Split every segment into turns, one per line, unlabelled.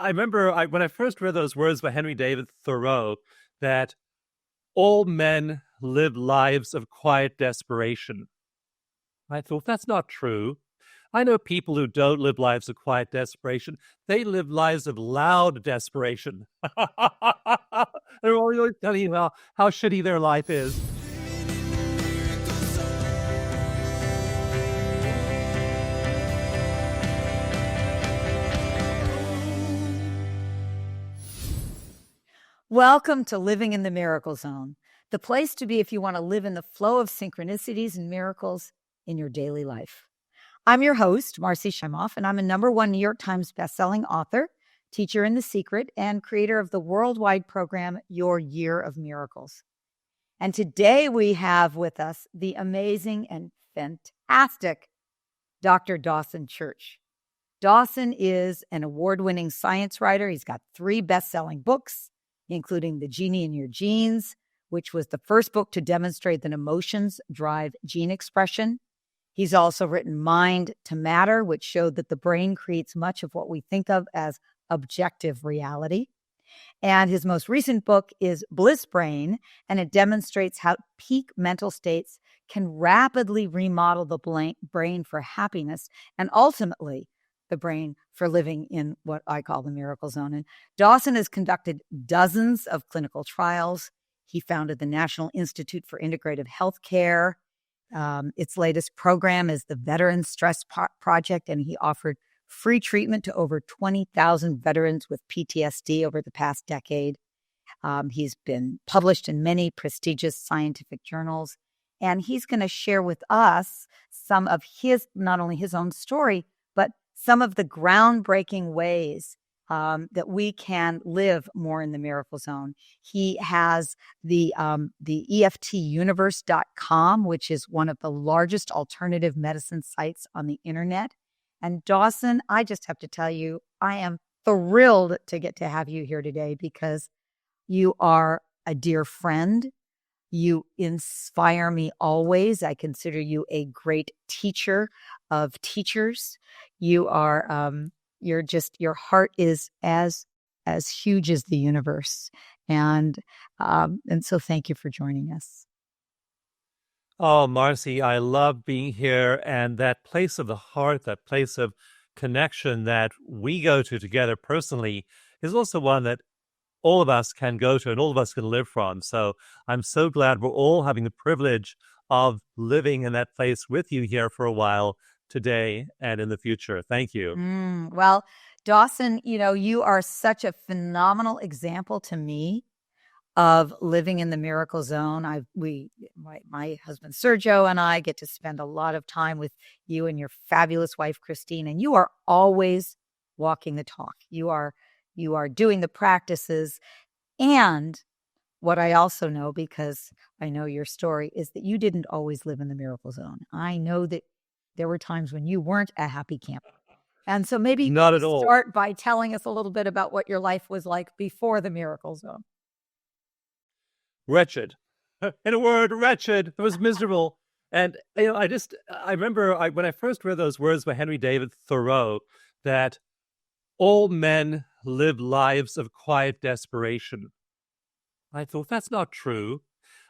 I remember when I first read those words by Henry David Thoreau, that all men live lives of quiet desperation. I thought, that's not true. I know people who don't live lives of quiet desperation. They live lives of loud desperation. They're always telling you how shitty their life is.
Welcome to Living in the Miracle Zone, the place to be if you want to live in the flow of synchronicities and miracles in your daily life. I'm your host, Marci Shimoff, and I'm a #1 New York Times bestselling author, teacher in The Secret, and creator of the worldwide program, Your Year of Miracles. And today we have with us the amazing and fantastic Dr. Dawson Church. Dawson is an award-winning science writer. He's got 3 best-selling books, including The Genie in Your Genes, which was the first book to demonstrate that emotions drive gene expression. He's also written Mind to Matter, which showed that the brain creates much of what we think of as objective reality. And his most recent book is Bliss Brain, and it demonstrates how peak mental states can rapidly remodel the brain for happiness and ultimately the brain for living in what I call the miracle zone. And Dawson has conducted dozens of clinical trials. He founded the National Institute for Integrative Healthcare. Its latest program is the Veteran Stress Project, and he offered free treatment to over 20,000 veterans with PTSD over the past decade. He's been published in many prestigious scientific journals, and he's going to share with us some of his, not only his own story, but some of the groundbreaking ways that we can live more in the miracle zone. He has the EFTuniverse.com, which is one of the largest alternative medicine sites on the internet. And Dawson, I just have to tell you, I am thrilled to get to have you here today because you are a dear friend. You inspire me always. I consider you a great teacher of teachers. You are, your heart is as huge as the universe. And so thank you for joining us.
Oh, Marci, I love being here. And that place of the heart, that place of connection that we go to together personally is also one that all of us can go to and all of us can live from. So I'm so glad we're all having the privilege of living in that place with you here for a while today and in the future. Thank you.
Well, Dawson, you are such a phenomenal example to me of living in the miracle zone. My husband Sergio and I get to spend a lot of time with you and your fabulous wife Christine, and you are always walking the talk. You are doing the practices. And what I also know, because I know your story, is that you didn't always live in the miracle zone. I know that there were times when you weren't a happy camper. And so maybe
not at all.
Start by telling us a little bit about what your life was like before the miracle zone.
Wretched. In a word, wretched. It was miserable. And, I remember when I first read those words by Henry David Thoreau, that all men live lives of quiet desperation. I thought, that's not true.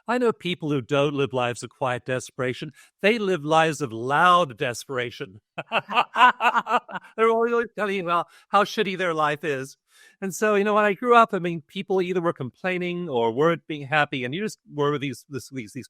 I know people who don't live lives of quiet desperation. They live lives of loud desperation. They're always telling you how shitty their life is. And so, when I grew up, people either were complaining or weren't being happy, and you just were with these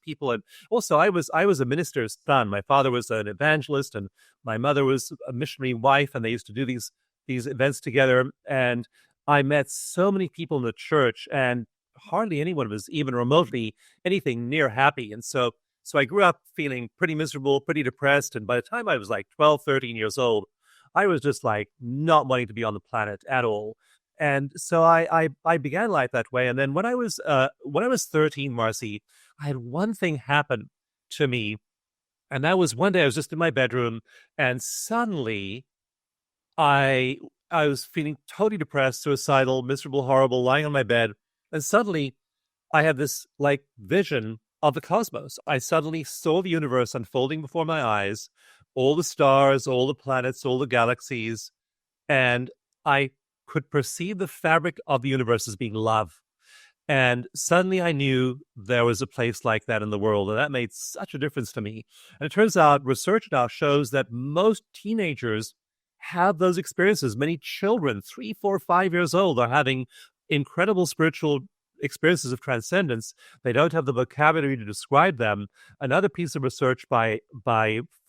people. And also, I was a minister's son. My father was an evangelist, and my mother was a missionary wife, and they used to do these events together. And I met so many people in the church, and hardly anyone was even remotely anything near happy. And so I grew up feeling pretty miserable, pretty depressed. And by the time I was like 12, 13 years old, I was just like not wanting to be on the planet at all. And so I began life that way. And then when I was 13, Marci, I had one thing happen to me. And that was one day I was just in my bedroom, and suddenly I was feeling totally depressed, suicidal, miserable, horrible, lying on my bed. And suddenly I had this vision of the cosmos. I suddenly saw the universe unfolding before my eyes, all the stars, all the planets, all the galaxies. And I could perceive the fabric of the universe as being love. And suddenly I knew there was a place like that in the world. And that made such a difference to me. And it turns out research now shows that most teenagers have those experiences. Many children, 3, 4, 5 years old, are having incredible spiritual experiences of transcendence. They don't have the vocabulary to describe them. Another piece of research by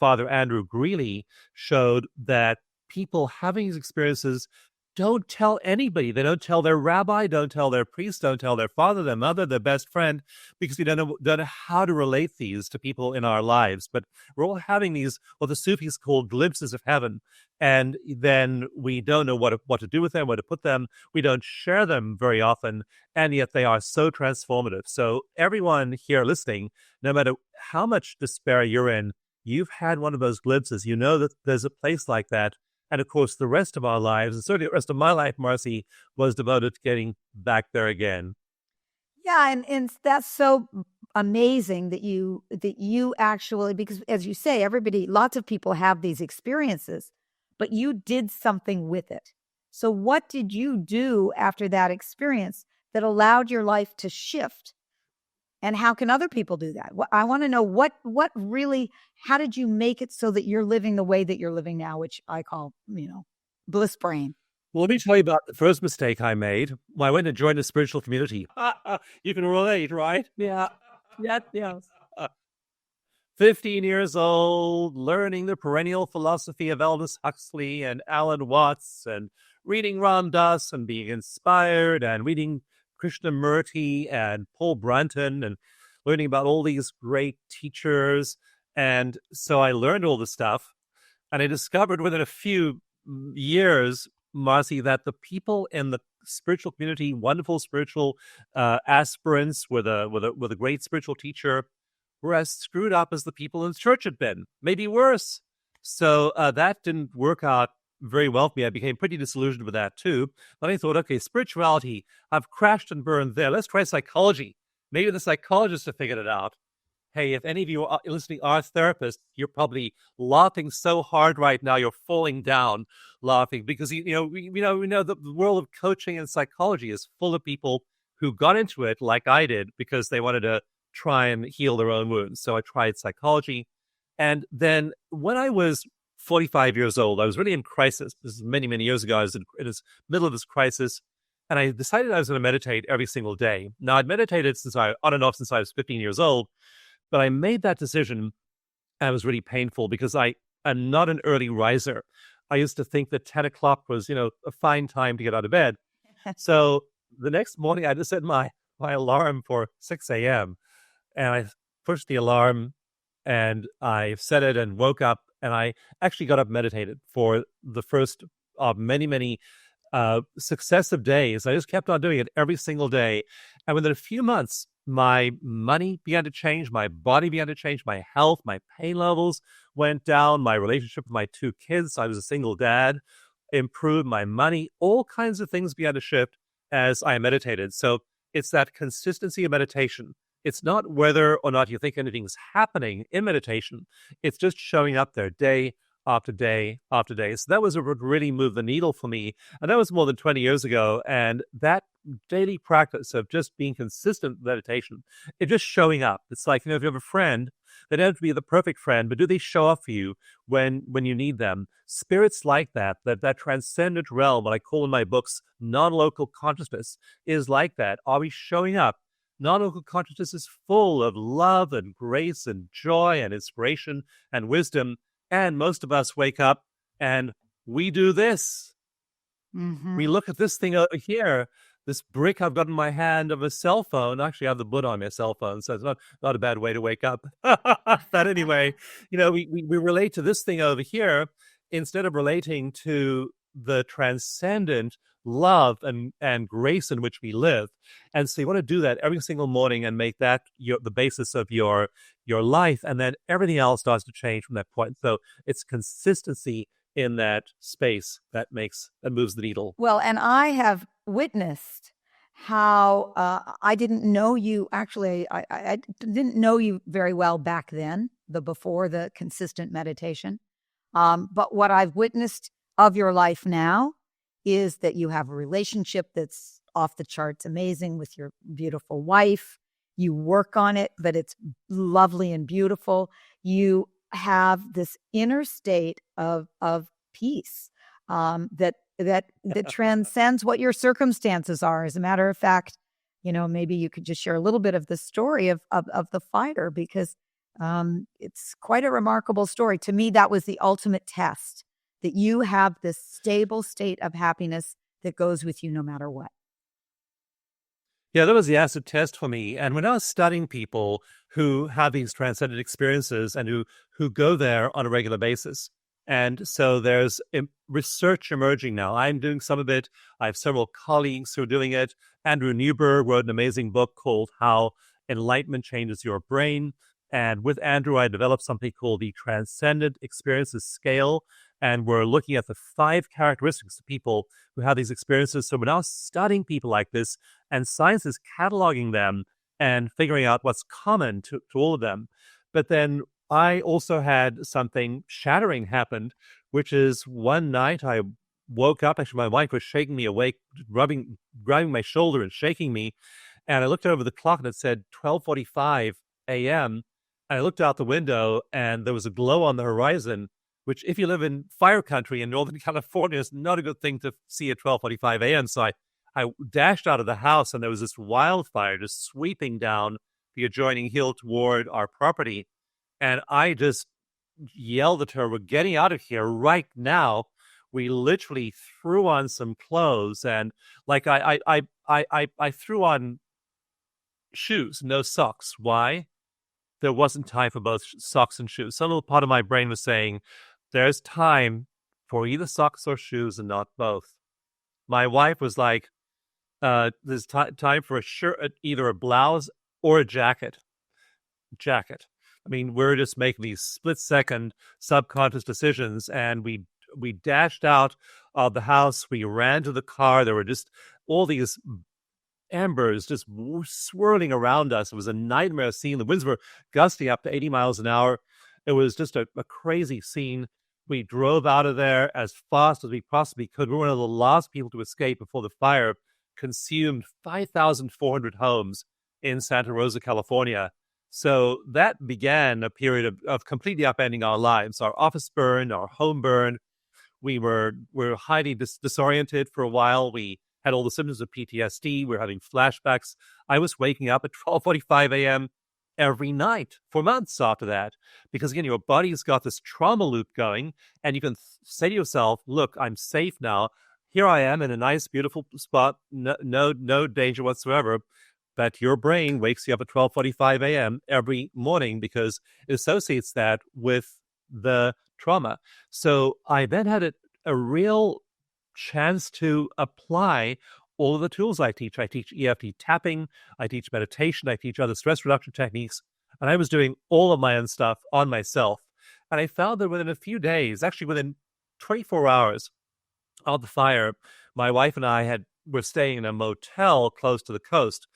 Father Andrew Greeley showed that people having these experiences don't tell anybody. They don't tell their rabbi, don't tell their priest, don't tell their father, their mother, their best friend, because we don't know how to relate these to people in our lives. But we're all having these, what the Sufis call glimpses of heaven. And then we don't know what to do with them, where to put them. We don't share them very often, and yet they are so transformative. So everyone here listening, no matter how much despair you're in, you've had one of those glimpses. You know that there's a place like that. And of course, the rest of our lives, and certainly the rest of my life, Marci, was devoted to getting back there again.
Yeah, and that's so amazing that you actually, because as you say, lots of people have these experiences, but you did something with it. So what did you do after that experience that allowed your life to shift? And how can other people do that? I want to know what really, how did you make it so that you're living the way that you're living now, which I call, bliss brain.
Well, let me tell you about the first mistake I made. When I went and joined a spiritual community. You can relate, right?
Yeah. Yeah.
15 years old, learning the perennial philosophy of Aldous Huxley and Alan Watts, and reading Ram Dass and being inspired, and reading Krishnamurti and Paul Brunton, and learning about all these great teachers. And so I learned all this stuff, and I discovered within a few years, Marci, that the people in the spiritual community, wonderful spiritual aspirants with a great spiritual teacher, were as screwed up as the people in the church had been, maybe worse. So that didn't work out very well for me. I became pretty disillusioned with that too. Then I thought, okay, spirituality, I've crashed and burned there. Let's try psychology. Maybe the psychologists have figured it out. Hey, if any of you are listening are therapists, you're probably laughing so hard right now, you're falling down laughing, because we know the world of coaching and psychology is full of people who got into it like I did because they wanted to try and heal their own wounds. So I tried psychology. And then when I was 45 years old, I was really in crisis. This is many, many years ago. I was in the middle of this crisis, and I decided I was going to meditate every single day. Now, I'd meditated on and off since I was 15 years old, but I made that decision, and it was really painful because I am not an early riser. I used to think that 10 o'clock was, a fine time to get out of bed. So the next morning, I just set my alarm for 6 a.m., and I pushed the alarm, and I set it and woke up, and I actually got up and meditated for the first of many, many successive days. I just kept on doing it every single day. And within a few months, my money began to change, my body began to change, my health, my pain levels went down, my relationship with my 2 kids, I was a single dad, improved, my money, all kinds of things began to shift as I meditated. So it's that consistency of meditation. It's not whether or not you think anything's happening in meditation. It's just showing up there day after day after day. So that was what really moved the needle for me. And that was more than 20 years ago. And that daily practice of just being consistent with meditation, it's just showing up. It's like, if you have a friend, they don't have to be the perfect friend, but do they show up for you when you need them? Spirits like that transcendent realm, what I call in my books, non-local consciousness, is like that. Are we showing up? Non-local consciousness is full of love and grace and joy and inspiration and wisdom. And most of us wake up and we do this. Mm-hmm. We look at this thing over here, this brick I've got in my hand of a cell phone. Actually, I have the boot on my cell phone, so it's not a bad way to wake up. But anyway, we relate to this thing over here instead of relating to the transcendent love and grace in which we live. And so you want to do that every single morning and make that the basis of your life, and then everything else starts to change from that point. So it's consistency in that space that moves the needle.
Well, and I have witnessed how I didn't know you. Actually, I didn't know you very well back then, before the consistent meditation. But what I've witnessed of your life now is that you have a relationship that's off the charts amazing with your beautiful wife. You work on it, but it's lovely and beautiful. You have this inner state of peace that transcends what your circumstances are. As a matter of fact, maybe you could just share a little bit of the story of the fire, because it's quite a remarkable story. To me, that was the ultimate test, that you have this stable state of happiness that goes with you no matter what.
Yeah, that was the acid test for me. And when I was studying people who have these transcendent experiences and who go there on a regular basis. And so there's research emerging now. I'm doing some of it. I have several colleagues who are doing it. Andrew Newberg wrote an amazing book called How Enlightenment Changes Your Brain. And with Andrew, I developed something called the Transcendent Experiences Scale. And we're looking at the 5 characteristics of people who have these experiences. So we're now studying people like this, and science is cataloging them and figuring out what's common to all of them. But then I also had something shattering happen, which is one night I woke up. Actually, my wife was shaking me awake, grabbing my shoulder and shaking me. And I looked over the clock and it said 12:45 a.m. And I looked out the window and there was a glow on the horizon, which if you live in fire country in Northern California is not a good thing to see at 12:45 a.m. So I dashed out of the house and there was this wildfire just sweeping down the adjoining hill toward our property. And I just yelled at her, "We're getting out of here right now." We literally threw on some clothes and like I threw on shoes, no socks. Why? There wasn't time for both socks and shoes. Some little part of my brain was saying, there's time for either socks or shoes and not both. My wife was like, there's time for a shirt, either a blouse or a jacket. I mean, we're just making these split-second subconscious decisions, and we dashed out of the house. We ran to the car. There were just all these embers just swirling around us. It was a nightmare scene. The winds were gusting up to 80 miles an hour. It was just a crazy scene. We drove out of there as fast as we possibly could. We were one of the last people to escape before the fire consumed 5,400 homes in Santa Rosa, California. So that began a period of completely upending our lives. Our office burned, our home burned. We were highly disoriented for a while. We had all the symptoms of PTSD. We were having flashbacks. I was waking up at 12:45 a.m. every night for months after that, because again, your body's got this trauma loop going, and you can say to yourself, look, I'm safe now. Here I am in a nice, beautiful spot, no danger whatsoever. But your brain wakes you up at 12:45 a.m. every morning because it associates that with the trauma. So I then had a real chance to apply all of the tools I teach. I teach EFT tapping, I teach meditation, I teach other stress reduction techniques, and I was doing all of my own stuff on myself. And I found that within a few days, actually within 24 hours of the fire, my wife and I were staying in a motel close to the coast.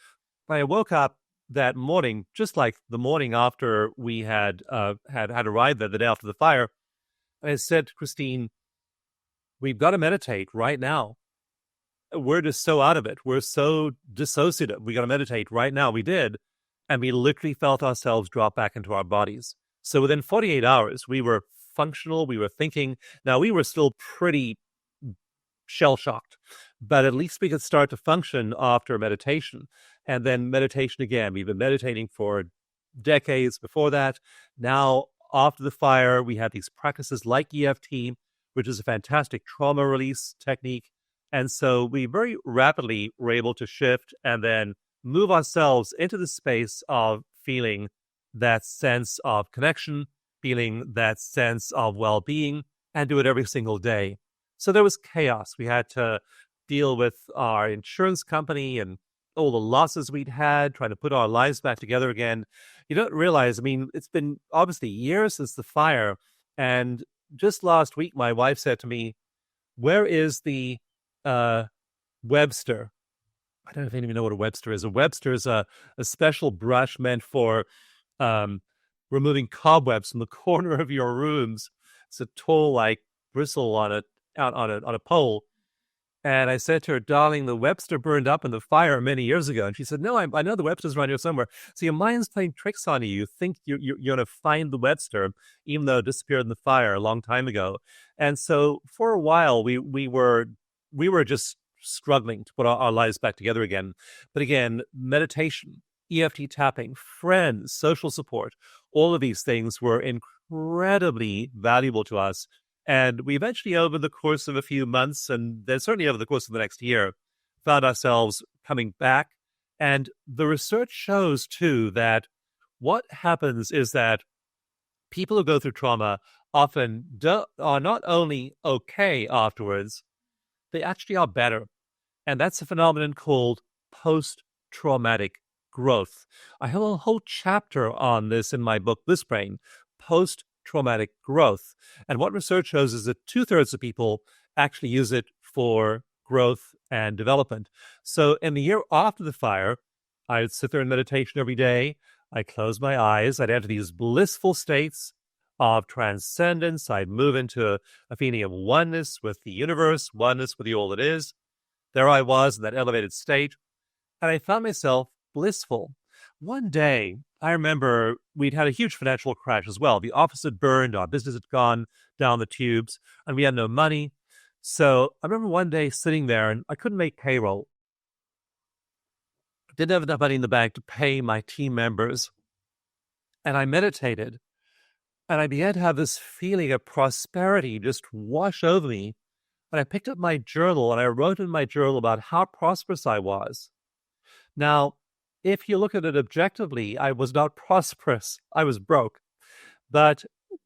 I woke up that morning, just like the morning after we had arrived there, the day after the fire. And I said to Christine, we've got to meditate right now. We're just so out of it. We're so dissociative. We got to meditate right now. We did. And we literally felt ourselves drop back into our bodies. So within 48 hours, we were functional. We were thinking. Now, we were still pretty shell-shocked, but at least we could start to function after meditation. And then meditation again. We've been meditating for decades before that. Now, after the fire, we had these practices like EFT, which is a fantastic trauma release technique. And so we very rapidly were able to shift and then move ourselves into the space of feeling that sense of connection, feeling that sense of well-being, and do it every single day. So there was chaos. We had to deal with our insurance company and all the losses we'd had, trying to put our lives back together again. You don't realize, I mean, it's been obviously years since the fire. And just last week, my wife said to me, where is the Webster? I don't know if any of you know what a Webster is. A Webster is a special brush meant for removing cobwebs from the corner of your rooms. It's a tool like bristle on a pole. And I said to her, darling, the Webster burned up in the fire many years ago. And she said, no, I know the Webster's around here somewhere. So your mind's playing tricks on you. You think you're going to find the Webster, even though it disappeared in the fire a long time ago. And so for a while, we were just struggling to put our lives back together again. But again, meditation, EFT tapping, friends, social support, all of these things were incredibly valuable to us. And we eventually, over the course of a few months, and then certainly over the course of the next year, found ourselves coming back. And the research shows, too, that what happens is that people who go through trauma often are not only okay afterwards, they actually are better. And that's a phenomenon called post-traumatic growth. I have a whole chapter on this in my book, Bliss, post-traumatic growth. And what research shows is that 2/3 of people actually use it for growth and development. So in the year after the fire, I'd sit there in meditation every day. I'd close my eyes. I'd enter these blissful states of transcendence. I'd move into a feeling of oneness with the universe, oneness with the all that is. There I was in that elevated state, and I found myself blissful. One day, I remember we'd had a huge financial crash as well. The office had burned, our business had gone down the tubes, and we had no money. So I remember one day sitting there, and I couldn't make payroll. I didn't have enough money in the bank to pay my team members. And I meditated, and I began to have this feeling of prosperity just wash over me. And I picked up my journal, and I wrote in my journal about how prosperous I was. Now, if you look at it objectively, I was not prosperous. I was broke. But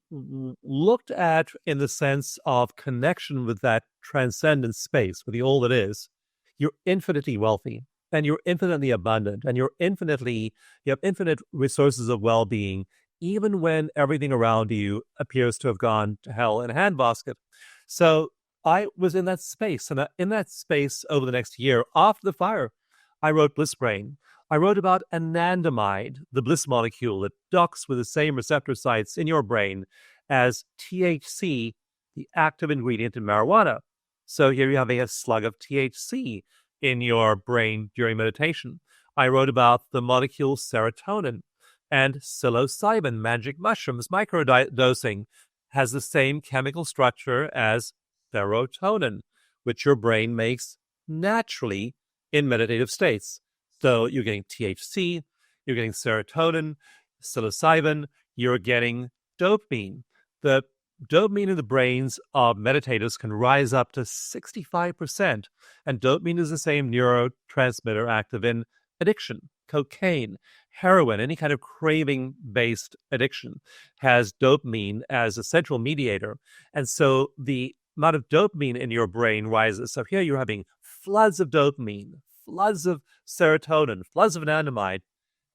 looked at in the sense of connection with that transcendent space, with the all that is, you're infinitely wealthy, and you're infinitely abundant, and you have infinite resources of well-being, even when everything around you appears to have gone to hell in a handbasket. So I was in that space, and in that space over the next year after the fire, I wrote Bliss Brain. I wrote about anandamide, the bliss molecule that docks with the same receptor sites in your brain as THC, the active ingredient in marijuana. So here you're having a slug of THC in your brain during meditation. I wrote about the molecule serotonin, and psilocybin, magic mushrooms, microdosing, has the same chemical structure as serotonin, which your brain makes naturally in meditative states. So you're getting THC, you're getting serotonin, psilocybin, you're getting dopamine. The dopamine in the brains of meditators can rise up to 65%. And dopamine is the same neurotransmitter active in addiction, cocaine, heroin, any kind of craving-based addiction has dopamine as a central mediator. And so the amount of dopamine in your brain rises. So here you're having floods of dopamine, floods of serotonin, floods of anandamide,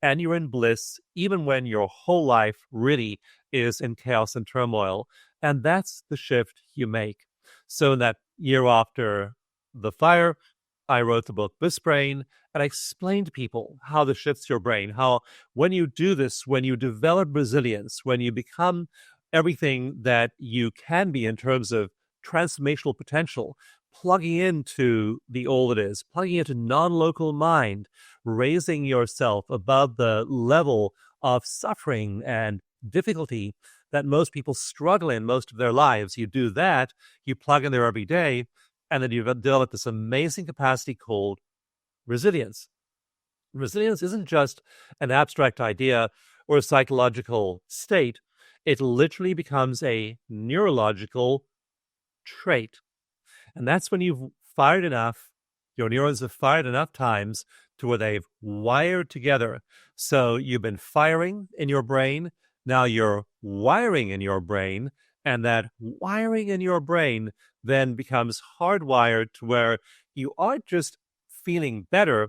and you're in bliss even when your whole life really is in chaos and turmoil. And that's the shift you make. So in that year after the fire, I wrote the book Bliss Brain, and I explained to people how this shifts your brain, how when you do this, when you develop resilience, when you become everything that you can be in terms of transformational potential, plugging into the all that is, plugging into non-local mind, raising yourself above the level of suffering and difficulty that most people struggle in most of their lives. You do that, you plug in there every day, and then you develop this amazing capacity called resilience. Resilience isn't just an abstract idea or a psychological state. It literally becomes a neurological trait. And that's when you've fired enough, your neurons have fired enough times to where they've wired together. So you've been firing in your brain, now you're wiring in your brain, and that wiring in your brain then becomes hardwired to where you aren't just feeling better,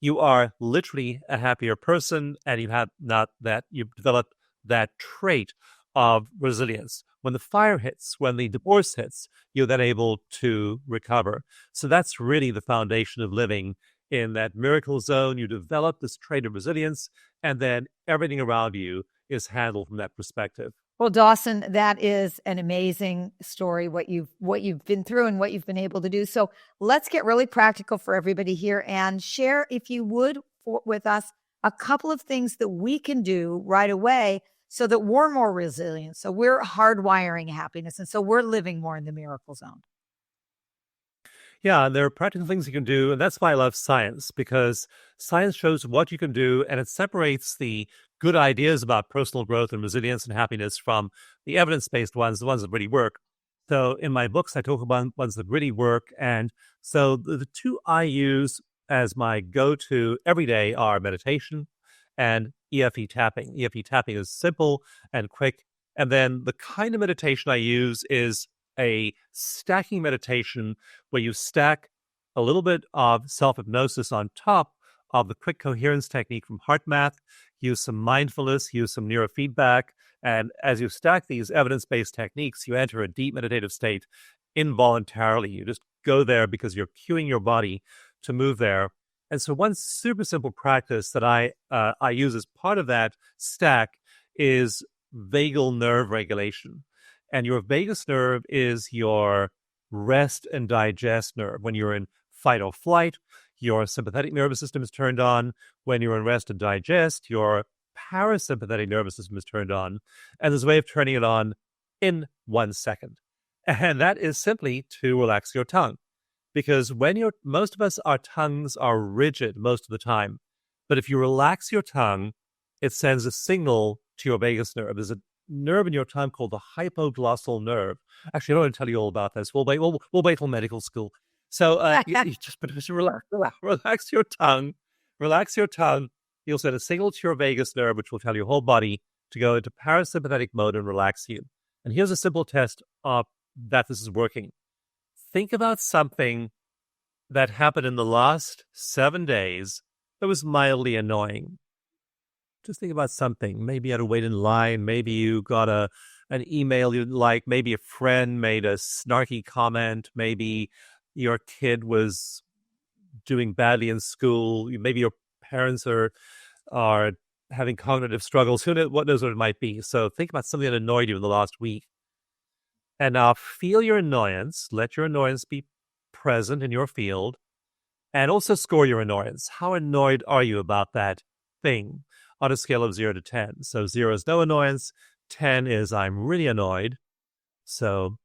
you are literally a happier person, and you've developed that trait of resilience. When the fire hits, when the divorce hits, you're then able to recover. So that's really the foundation of living in that miracle zone. You develop this trait of resilience, and then everything around you is handled from that perspective.
Well, Dawson, that is an amazing story, what you've been through and what you've been able to do. So let's get really practical for everybody here and share, if you would, with us a couple of things that we can do right away so that we're more resilient. So we're hardwiring happiness. And so we're living more in the miracle zone.
Yeah, there are practical things you can do, and that's why I love science, because science shows what you can do, and it separates the good ideas about personal growth and resilience and happiness from the evidence-based ones, the ones that really work. So in my books, I talk about ones that really work, and so the two I use as my go-to every day are meditation and EFE tapping. EFE tapping is simple and quick, and then the kind of meditation I use is a stacking meditation where you stack a little bit of self-hypnosis on top of the quick coherence technique from HeartMath, use some mindfulness, use some neurofeedback, and as you stack these evidence-based techniques, you enter a deep meditative state involuntarily. You just go there because you're cueing your body to move there. And so one super simple practice that I use as part of that stack is vagal nerve regulation. And your vagus nerve is your rest and digest nerve. When you're in fight or flight, your sympathetic nervous system is turned on. When you're in rest and digest, your parasympathetic nervous system is turned on. And there's a way of turning it on in 1 second. And that is simply to relax your tongue. Because most of us, our tongues are rigid most of the time. But if you relax your tongue, it sends a signal to your vagus nerve. There's a nerve in your tongue called the hypoglossal nerve. Actually, I don't want to tell you all about this. We'll wait till medical school. So you just relax your tongue. Relax your tongue. You'll send a signal to your vagus nerve, which will tell your whole body to go into parasympathetic mode and relax you. And here's a simple test of that this is working. Think about something that happened in the last 7 days that was mildly annoying. Just think about something. Maybe you had to wait in line. Maybe you got an email you didn't like. Maybe a friend made a snarky comment. Maybe your kid was doing badly in school. Maybe your parents are having cognitive struggles. What knows what it might be. So think about something that annoyed you in the last week. And now feel your annoyance. Let your annoyance be present in your field. And also score your annoyance. How annoyed are you about that thing on a scale of 0 to 10? So 0 is no annoyance. 10 is I'm really annoyed. So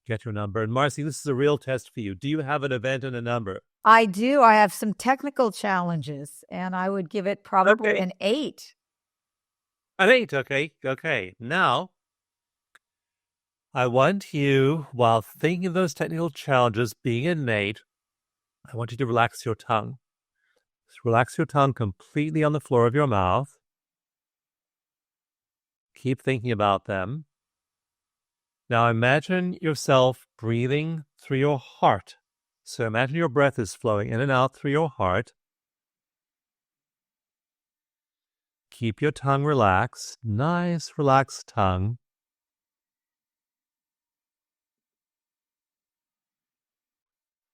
get your number. And Marci, this is a real test for you. Do you have an event and a number?
I do. I have some technical challenges, and I would give it probably an 8.
An 8, okay. Okay. Now, I want you, while thinking of those technical challenges being an 8, I want you to relax your tongue. Just relax your tongue completely on the floor of your mouth. Keep thinking about them. Now imagine yourself breathing through your heart. So imagine your breath is flowing in and out through your heart. Keep your tongue relaxed. Nice, relaxed tongue.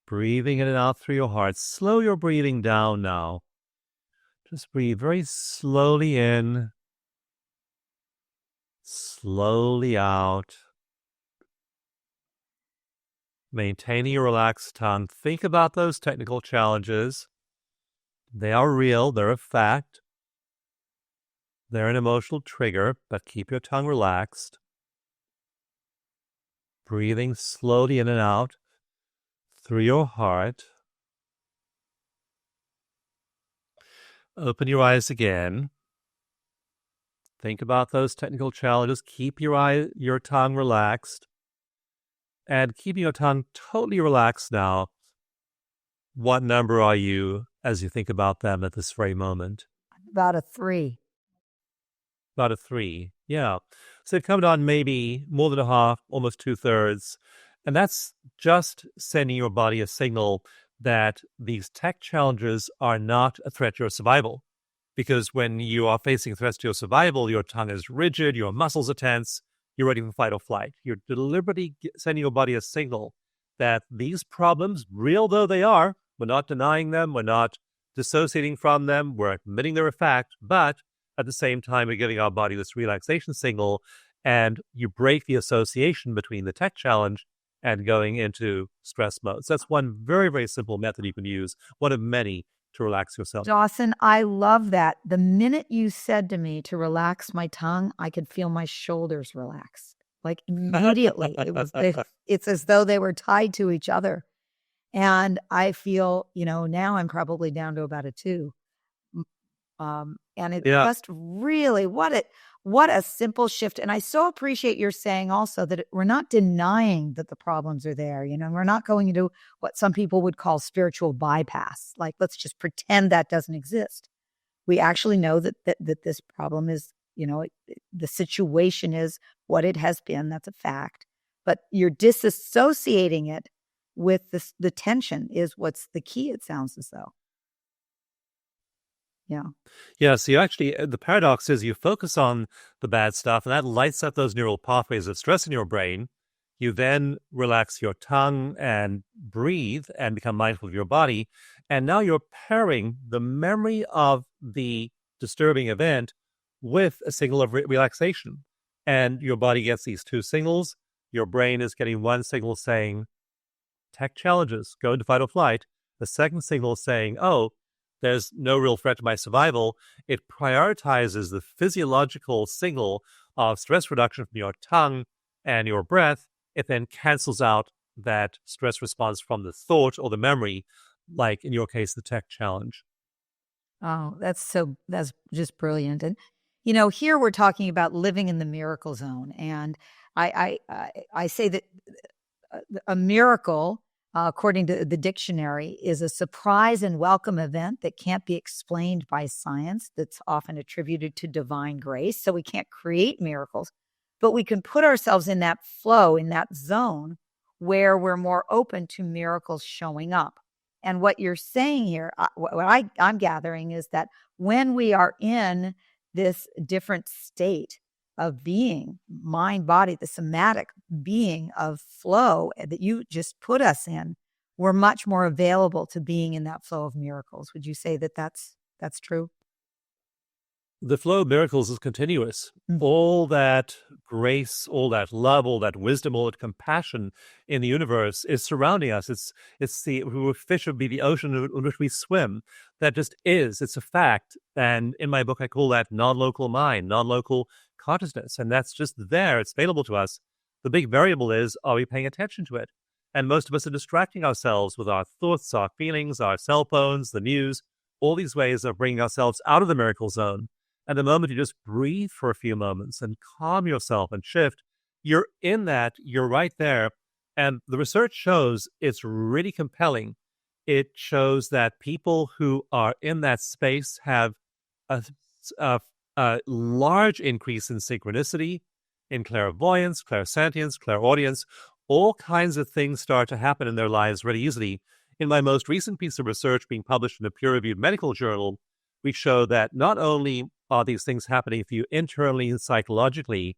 Breathing in and out through your heart. Slow your breathing down now. Just breathe very slowly in, slowly out. Maintaining a relaxed tongue. Think about those technical challenges. They are real. They're a fact. They're an emotional trigger, but keep your tongue relaxed. Breathing slowly in and out through your heart. Open your eyes again. Think about those technical challenges. Keep your tongue relaxed. And keeping your tongue totally relaxed now, what number are you as you think about them at this very moment?
About a 3.
About a 3, yeah. So you've come down maybe more than a half, almost 2/3. And that's just sending your body a signal that these tech challenges are not a threat to your survival. Because when you are facing threats to your survival, your tongue is rigid, your muscles are tense, you're ready for fight or flight. You're deliberately sending your body a signal that these problems, real though they are, we're not denying them, we're not dissociating from them, we're admitting they're a fact, but at the same time, we're giving our body this relaxation signal, and you break the association between the tech challenge and going into stress mode. So that's one very, very simple method you can use, one of many to relax yourself.
Dawson, I love that. The minute you said to me to relax my tongue, I could feel my shoulders relax. Like immediately. It's as though they were tied to each other. And I feel, now I'm probably down to about a 2. And it's just really what a simple shift. And I so appreciate your saying also that we're not denying that the problems are there. We're not going into what some people would call spiritual bypass. Like, let's just pretend that doesn't exist. We actually know that this problem is, the situation is what it has been. That's a fact. But you're disassociating it with the tension is what's the key, it sounds as though.
Yeah. So you actually, the paradox is you focus on the bad stuff and that lights up those neural pathways of stress in your brain. You then relax your tongue and breathe and become mindful of your body. And now you're pairing the memory of the disturbing event with a signal of relaxation. And your body gets these 2 signals. Your brain is getting one signal saying, tech challenges, go into fight or flight. The second signal is saying, oh, there's no real threat to my survival. It prioritizes the physiological signal of stress reduction from your tongue and your breath. It then cancels out that stress response from the thought or the memory, like in your case, the tech challenge.
Oh, that's just brilliant. And, here we're talking about living in the miracle zone. And I say that a miracle, according to the dictionary, is a surprise and welcome event that can't be explained by science, that's often attributed to divine grace. So we can't create miracles, but we can put ourselves in that flow, in that zone where we're more open to miracles showing up. And what you're saying here, what I'm gathering is that when we are in this different state of being, mind, body, the somatic being of flow that you just put us in, we're much more available to being in that flow of miracles. Would you say that that's true?
The flow of miracles is continuous. All that grace, all that love, all that wisdom, all that compassion in the universe is surrounding us. It's the fish would be the ocean in which we swim. That just is. It's a fact. And in my book, I call that non-local mind, non-local consciousness. And that's just there. It's available to us. The big variable is, are we paying attention to it? And most of us are distracting ourselves with our thoughts, our feelings, our cell phones, the news, all these ways of bringing ourselves out of the miracle zone. And the moment you just breathe for a few moments and calm yourself and shift, you're in that, you're right there. And the research shows it's really compelling. It shows that people who are in that space have a large increase in synchronicity, in clairvoyance, clairsentience, clairaudience. All kinds of things start to happen in their lives really easily. In my most recent piece of research being published in a peer-reviewed medical journal, we show that not only are these things happening for you internally and psychologically,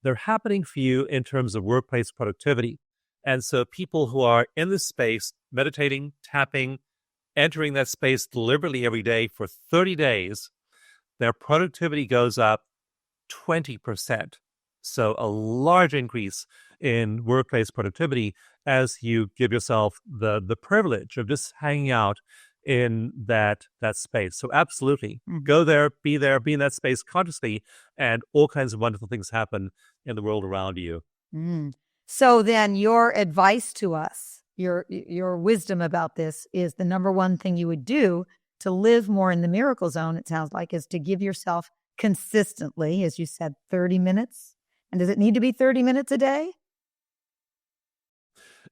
they're happening for you in terms of workplace productivity. And so people who are in this space, meditating, tapping, entering that space deliberately every day for 30 days, their productivity goes up 20%. So a large increase in workplace productivity as you give yourself the privilege of just hanging out in that space. So absolutely, go there, be in that space consciously, and all kinds of wonderful things happen in the world around you.
So then your advice to us, your wisdom about this is the number one thing you would do to live more in the miracle zone, it sounds like, is to give yourself consistently, as you said, 30 minutes. And does it need to be 30 minutes a day?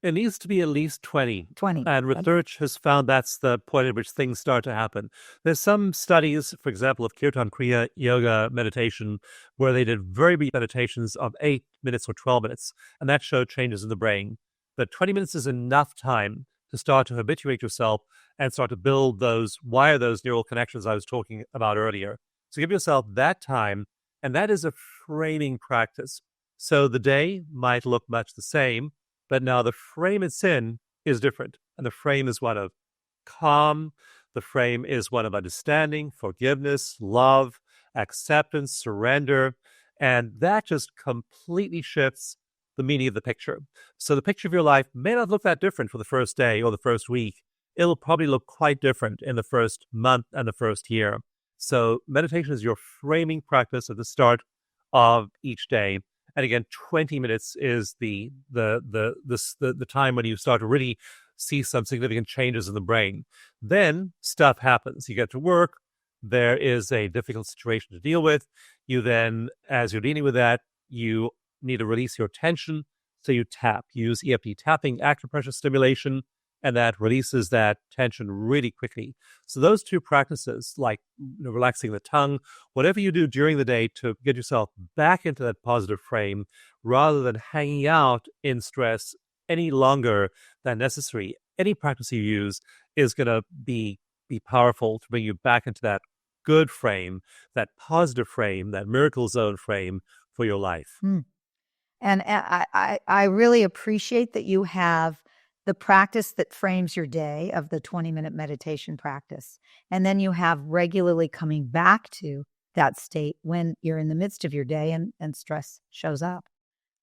It needs to be at least 20.
20.
And research has found that's the point at which things start to happen. There's some studies, for example, of Kirtan Kriya yoga meditation, where they did very brief meditations of 8 minutes or 12 minutes, and that showed changes in the brain. But 20 minutes is enough time to start to habituate yourself and start to wire those neural connections I was talking about earlier. So give yourself that time, and that is a framing practice. So the day might look much the same, but now the frame it's in is different. And the frame is one of calm. The frame is one of understanding, forgiveness, love, acceptance, surrender. And that just completely shifts the meaning of the picture. So the picture of your life may not look that different for the first day or the first week. It'll probably look quite different in the first month and the first year. So meditation is your framing practice at the start of each day. And again, 20 minutes is the time when you start to really see some significant changes in the brain. Then stuff happens. You get to work. There is a difficult situation to deal with. You then, as you're dealing with that, you need to release your tension. So you tap. You use EFT tapping, acupressure stimulation, and that releases that tension really quickly. So those two practices, like relaxing the tongue, whatever you do during the day to get yourself back into that positive frame, rather than hanging out in stress any longer than necessary, any practice you use is going to be powerful to bring you back into that good frame, that positive frame, that miracle zone frame for your life.
And I really appreciate that you have the practice that frames your day of the 20-minute meditation practice. And then you have regularly coming back to that state when you're in the midst of your day and stress shows up.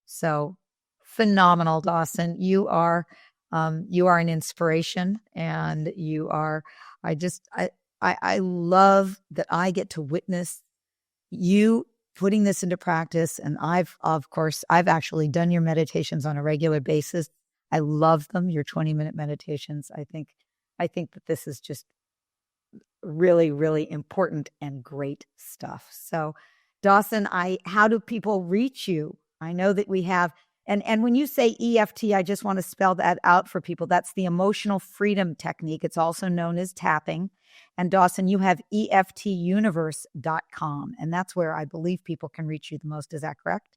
So phenomenal, Dawson. You are an inspiration, and you are, I love that I get to witness you putting this into practice. And I've actually done your meditations on a regular basis. I love them, your 20-minute meditations. I think that this is just really, really important and great stuff. So, Dawson, how do people reach you? I know that we have, and when you say EFT, I just want to spell that out for people. That's the emotional freedom technique. It's also known as tapping. And Dawson, you have EFTuniverse.com, and that's where I believe people can reach you the most. Is that correct?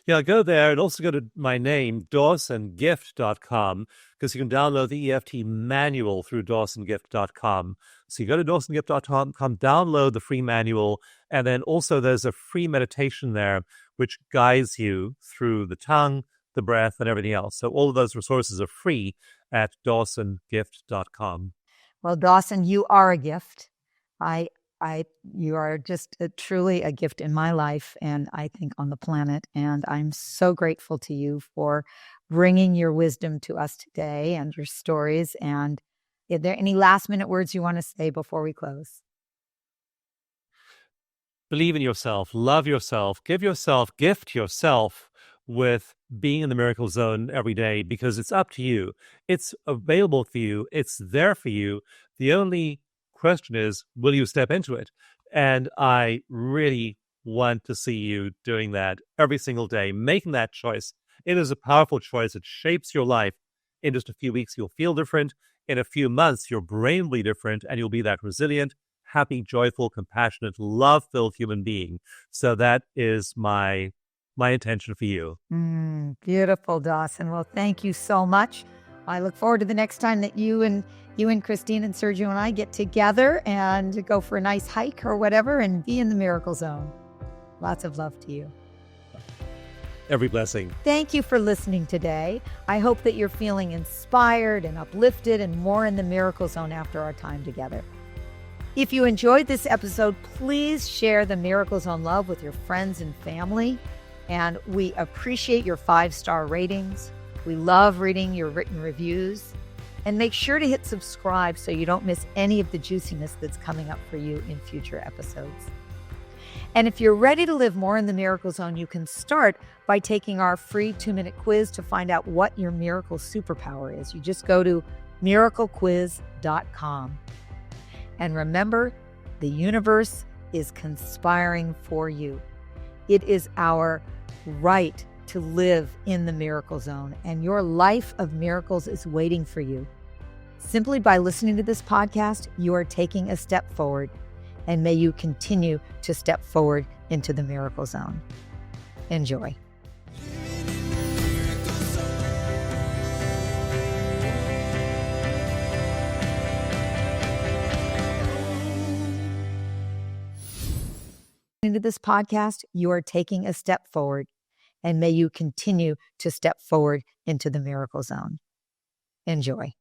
Yeah, go there and also go to my name, DawsonGift.com, because you can download the EFT manual through DawsonGift.com. So you go to DawsonGift.com, download the free manual, and then also there's a free meditation there which guides you through the tongue, the breath, and everything else. So all of those resources are free at DawsonGift.com.
Well, Dawson, you are a gift. You are just truly a gift in my life, and I think on the planet. And I'm so grateful to you for bringing your wisdom to us today and your stories. And are there any last minute words you want to say before we close?
Believe in yourself, love yourself, gift yourself with being in the miracle zone every day, because it's up to you. It's available for you. It's there for you. The only question is, will you step into it? And I really want to see you doing that every single day, making that choice. It is a powerful choice. It shapes your life. In just a few weeks, you'll feel different. In a few months, your brain will be different, and you'll be that resilient, happy, joyful, compassionate, love-filled human being. So that is my intention for you.
Beautiful, Dawson. Well, thank you so much. I look forward to the next time that you and Christine and Sergio and I get together and go for a nice hike or whatever and be in the miracle zone. Lots of love to you.
Every blessing.
Thank you for listening today. I hope that you're feeling inspired and uplifted and more in the miracle zone after our time together. If you enjoyed this episode, please share the Miracle Zone love with your friends and family. And we appreciate your 5-star ratings. We love reading your written reviews. And make sure to hit subscribe so you don't miss any of the juiciness that's coming up for you in future episodes. And if you're ready to live more in the Miracle Zone, you can start by taking our free 2-minute quiz to find out what your miracle superpower is. You just go to miraclequiz.com. And remember, the universe is conspiring for you. It is our right to live in the miracle zone, and your life of miracles is waiting for you. Simply by listening to this podcast, you are taking a step forward, and may you continue to step forward into the miracle zone. Enjoy. Into this podcast, you are taking a step forward, and may you continue to step forward into the miracle zone. Enjoy.